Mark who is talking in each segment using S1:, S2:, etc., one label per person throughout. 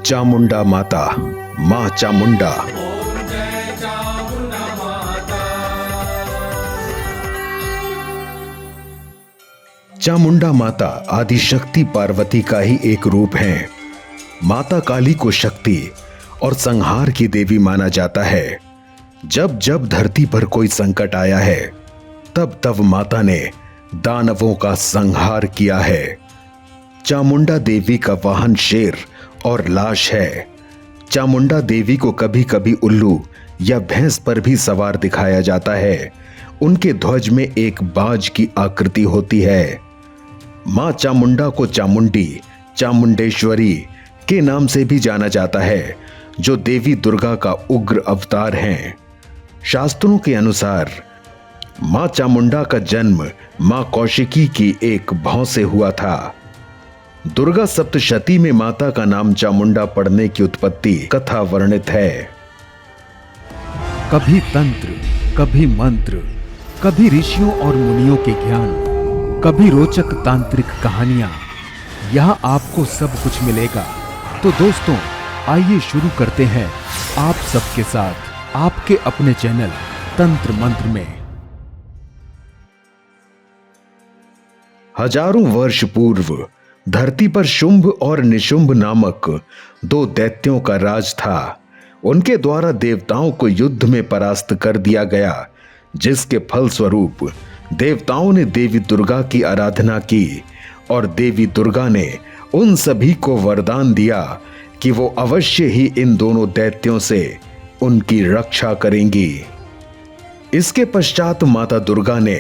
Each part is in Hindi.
S1: चामुंडा माता, मां चामुंडा। चामुंडा माता आदिशक्ति पार्वती का ही एक रूप है। माता काली को शक्ति और संहार की देवी माना जाता है। जब जब धरती पर कोई संकट आया है, तब तब माता ने दानवों का संहार किया है। चामुंडा देवी का वाहन शेर और लाश है। चामुंडा देवी को कभी कभी उल्लू या भैंस पर भी सवार दिखाया जाता है। उनके ध्वज में एक बाज की आकृति होती है। मां चामुंडा को चामुंडी, चामुंडेश्वरी के नाम से भी जाना जाता है, जो देवी दुर्गा का उग्र अवतार हैं। शास्त्रों के अनुसार मां चामुंडा का जन्म मां कौशिकी की एक भौं से हुआ था। दुर्गा सप्तशती में माता का नाम चामुंडा पड़ने की उत्पत्ति कथा वर्णित है।
S2: कभी तंत्र, कभी मंत्र, कभी ऋषियों और मुनियों के ज्ञान, कभी रोचक तांत्रिक कहानियां, यहाँ आपको सब कुछ मिलेगा। तो दोस्तों, आइए शुरू करते हैं आप सबके साथ आपके अपने चैनल तंत्र मंत्र में।
S1: हजारों वर्ष पूर्व धरती पर शुंभ और निशुंभ नामक दो दैत्यों का राज था। उनके द्वारा देवताओं को युद्ध में परास्त कर दिया गया, जिसके फलस्वरूप देवताओं ने देवी दुर्गा की आराधना की और देवी दुर्गा ने उन सभी को वरदान दिया कि वो अवश्य ही इन दोनों दैत्यों से उनकी रक्षा करेंगी। इसके पश्चात माता दुर्गा ने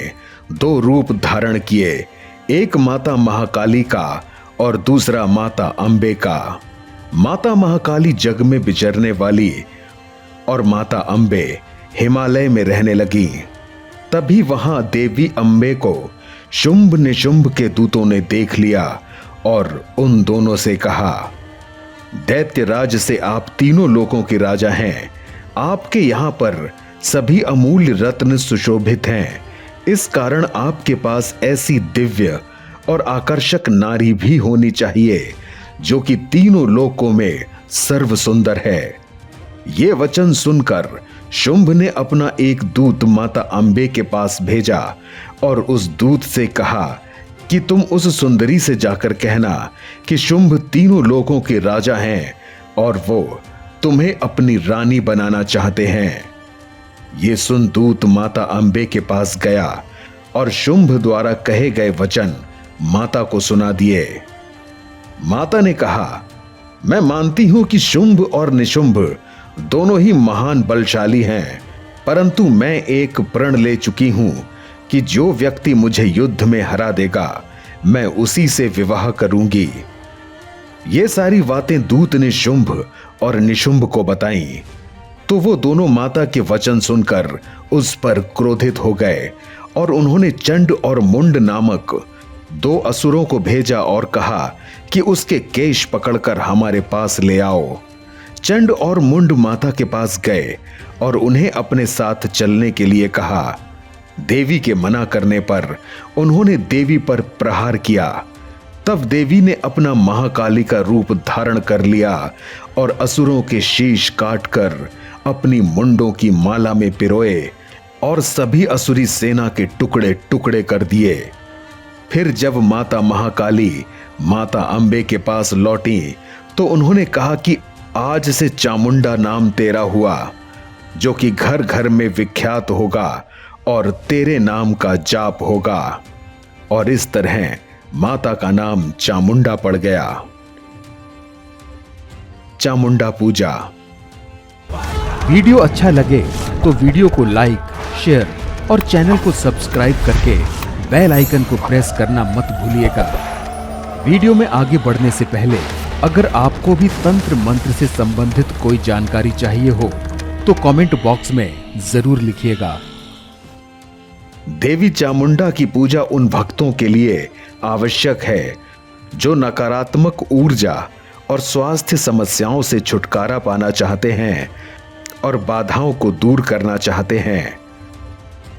S1: दो रूप धारण किए, एक माता महाकाली का और दूसरा माता अंबे का। माता महाकाली जग में विचरने वाली और माता अंबे हिमालय में रहने लगी। तभी वहां देवी अंबे को शुंभ निशुंभ के दूतों ने देख लिया और उन दोनों से कहा, दैत्य राज से आप तीनों लोकों के राजा हैं। आपके यहां पर सभी अमूल्य रत्न सुशोभित हैं। इस कारण आपके पास ऐसी दिव्य और आकर्षक नारी भी होनी चाहिए, जो कि तीनों लोकों में सर्व सुंदर है। ये वचन सुनकर शुंभ ने अपना एक दूत माता अंबे के पास भेजा और उस दूत से कहा कि तुम उस सुंदरी से जाकर कहना कि शुंभ तीनों लोकों के राजा हैं और वो तुम्हें अपनी रानी बनाना चाहते हैं। ये सुन दूत माता अंबे के पास गया और शुंभ द्वारा कहे गए वचन माता को सुना दिए। माता ने कहा, मैं मानती हूं कि शुंभ और निशुंभ दोनों ही महान बलशाली हैं, परंतु मैं एक प्रण ले चुकी हूं कि जो व्यक्ति मुझे युद्ध में हरा देगा, मैं उसी से विवाह करूंगी। ये सारी बातें दूत ने शुंभ और निशुंभ को बताई, तो वो दोनों माता के वचन सुनकर उस पर क्रोधित हो गए और उन्होंने चंड और मुंड नामक दो असुरों को भेजा और कहा कि उसके केश पकड़कर हमारे पास ले आओ। चंड और मुंड माता के पास गए और उन्हें अपने साथ चलने के लिए कहा। देवी के मना करने पर उन्होंने देवी पर प्रहार किया। तब देवी ने अपना महाकाली का रूप धारण कर लिया और असुरों के शीश काटकर अपनी मुंडों की माला में पिरोए और सभी असुरी सेना के टुकड़े टुकड़े कर दिए। फिर जब माता महाकाली माता अंबे के पास लौटी, तो उन्होंने कहा कि आज से चामुंडा नाम तेरा हुआ, जो कि घर घर में विख्यात होगा और तेरे नाम का जाप होगा। और इस तरह माता का नाम चामुंडा पड़ गया। चामुंडा पूजा।
S2: वीडियो अच्छा लगे तो वीडियो को लाइक, शेयर और चैनल को सब्सक्राइब करके बेल आइकन को प्रेस करना मत भूलिएगा। वीडियो में आगे बढ़ने से पहले अगर आपको भी तंत्र मंत्र से संबंधित कोई जानकारी चाहिए हो तो कमेंट बॉक्स में जरूर लिखिएगा।
S1: देवी चामुंडा की पूजा उन भक्तों के लिए आवश्यक है जो नकारात्मक ऊर्जा और स्वास्थ्य समस्याओं से छुटकारा पाना चाहते हैं और बाधाओं को दूर करना चाहते हैं।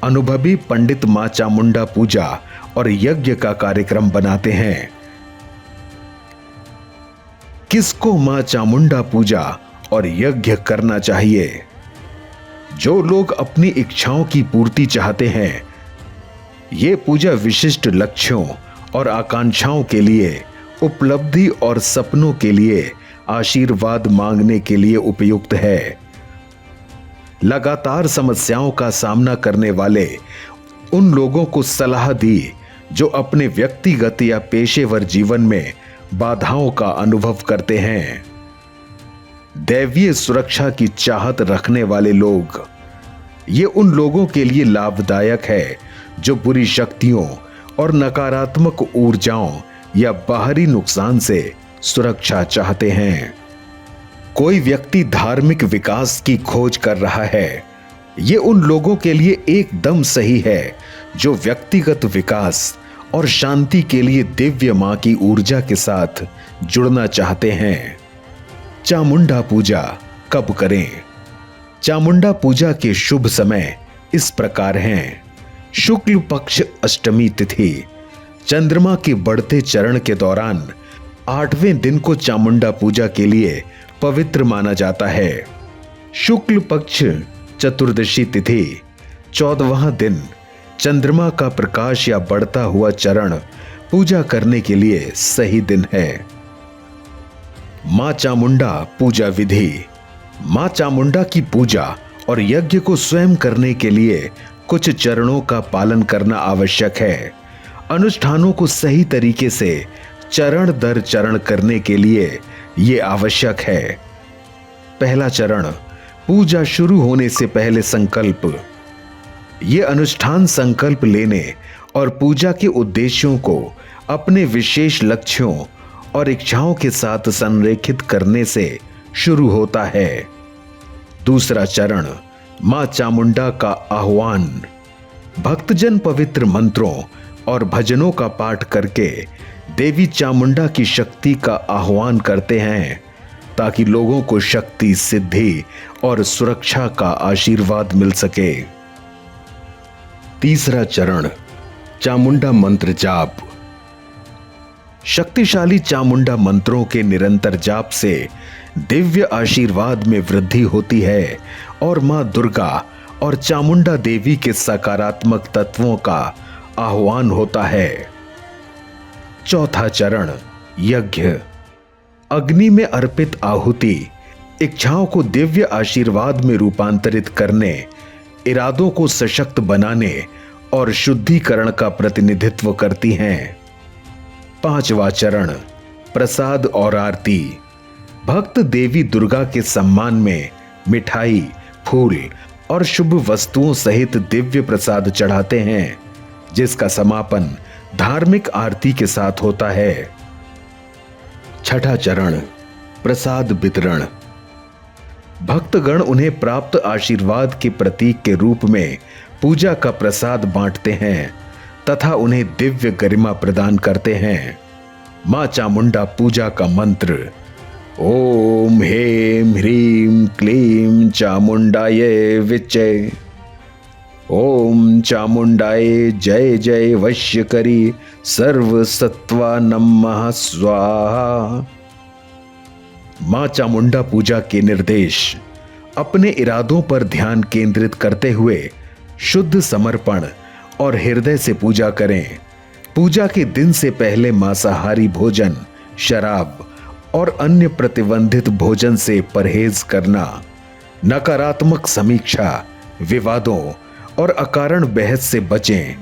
S1: अनुभवी पंडित मां चामुंडा पूजा और यज्ञ का कार्यक्रम बनाते हैं। किसको मां चामुंडा पूजा और यज्ञ करना चाहिए? जो लोग अपनी इच्छाओं की पूर्ति चाहते हैं, ये पूजा विशिष्ट लक्ष्यों और आकांक्षाओं के लिए, उपलब्धि और सपनों के लिए आशीर्वाद मांगने के लिए उपयुक्त है। लगातार समस्याओं का सामना करने वाले उन लोगों को सलाह दी जो अपने व्यक्तिगत या पेशेवर जीवन में बाधाओं का अनुभव करते हैं। दैवीय सुरक्षा की चाहत रखने वाले लोग, ये उन लोगों के लिए लाभदायक है जो बुरी शक्तियों और नकारात्मक ऊर्जाओं या बाहरी नुकसान से सुरक्षा चाहते हैं। कोई व्यक्ति धार्मिक विकास की खोज कर रहा है, ये उन लोगों के लिए एकदम सही है जो व्यक्तिगत विकास और शांति के लिए दिव्य मां की ऊर्जा के साथ जुड़ना चाहते हैं। चामुंडा पूजा कब करें? चामुंडा पूजा के शुभ समय इस प्रकार हैं। शुक्ल पक्ष अष्टमी तिथि, चंद्रमा के बढ़ते चरण के दौरान 8वें दिन को चामुंडा पूजा के लिए पवित्र माना जाता है। शुक्ल पक्ष चतुर्दशी तिथि, 14वां दिन, चंद्रमा का प्रकाश या बढ़ता हुआ चरण पूजा करने के लिए सही दिन है। मां चामुंडा पूजा विधि। मां चामुंडा की पूजा और यज्ञ को स्वयं करने के लिए कुछ चरणों का पालन करना आवश्यक है। अनुष्ठानों को सही तरीके से चरण दर चरण करने के लिए यह आवश्यक है। पहला चरण, पूजा शुरू होने से पहले संकल्प। ये अनुष्ठान संकल्प लेने और पूजा के उद्देश्यों को अपने विशेष लक्ष्यों और इच्छाओं के साथ संरेखित करने से शुरू होता है। दूसरा चरण, मां चामुंडा का आह्वान। भक्तजन पवित्र मंत्रों और भजनों का पाठ करके देवी चामुंडा की शक्ति का आह्वान करते हैं ताकि लोगों को शक्ति, सिद्धि और सुरक्षा का आशीर्वाद मिल सके। तीसरा चरण, चामुंडा मंत्र जाप। शक्तिशाली चामुंडा मंत्रों के निरंतर जाप से दिव्य आशीर्वाद में वृद्धि होती है और मां दुर्गा और चामुंडा देवी के सकारात्मक तत्वों का आह्वान होता है। चौथा चरण, यज्ञ। अग्नि में अर्पित आहुति इच्छाओं को दिव्य आशीर्वाद में रूपांतरित करने, इरादों को सशक्त बनाने और शुद्धिकरण का प्रतिनिधित्व करती हैं। पांचवा चरण, प्रसाद और आरती। भक्त देवी दुर्गा के सम्मान में मिठाई, फूल और शुभ वस्तुओं सहित दिव्य प्रसाद चढ़ाते हैं, जिसका समापन धार्मिक आरती के साथ होता है। छठा चरण, प्रसाद वितरण। भक्तगण उन्हें प्राप्त आशीर्वाद के प्रतीक के रूप में पूजा का प्रसाद बांटते हैं तथा उन्हें दिव्य गरिमा प्रदान करते हैं। मां चामुंडा पूजा का मंत्र, ओम हेम ह्रीम क्लीम चामुंडाये विचे। ओम चामुंडाये जय जय वश्यकरी सर्व सत्वा नमः स्वाहा। मां चामुंडा पूजा के निर्देश। अपने इरादों पर ध्यान केंद्रित करते हुए शुद्ध समर्पण और हृदय से पूजा करें। पूजा के दिन से पहले मांसाहारी भोजन, शराब और अन्य प्रतिबंधित भोजन से परहेज करना। नकारात्मक समीक्षा, विवादों और अकारण बहस से बचें,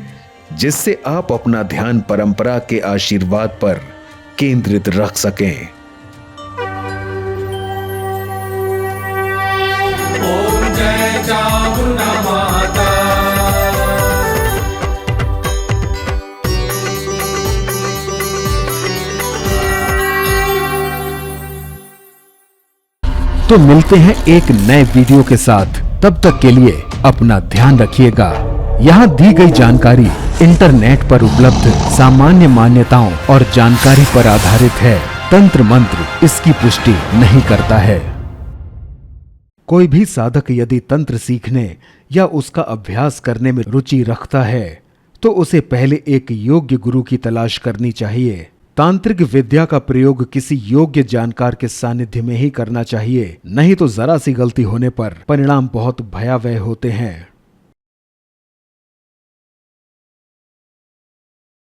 S1: जिससे आप अपना ध्यान परंपरा के आशीर्वाद पर केंद्रित रख सकें।
S3: ओम जय चामुंडा माता।
S2: तो मिलते हैं एक नए वीडियो के साथ। तब तक के लिए अपना ध्यान रखिएगा। यहाँ दी गई जानकारी इंटरनेट पर उपलब्ध सामान्य मान्यताओं और जानकारी पर आधारित है। तंत्र मंत्र इसकी पुष्टि नहीं करता है। कोई भी साधक यदि तंत्र सीखने या उसका अभ्यास करने में रुचि रखता है तो उसे पहले एक योग्य गुरु की तलाश करनी चाहिए। तांत्रिक विद्या का प्रयोग किसी योग्य जानकार के सानिध्य में ही करना चाहिए, नहीं तो जरा सी गलती होने पर परिणाम बहुत भयावह होते हैं।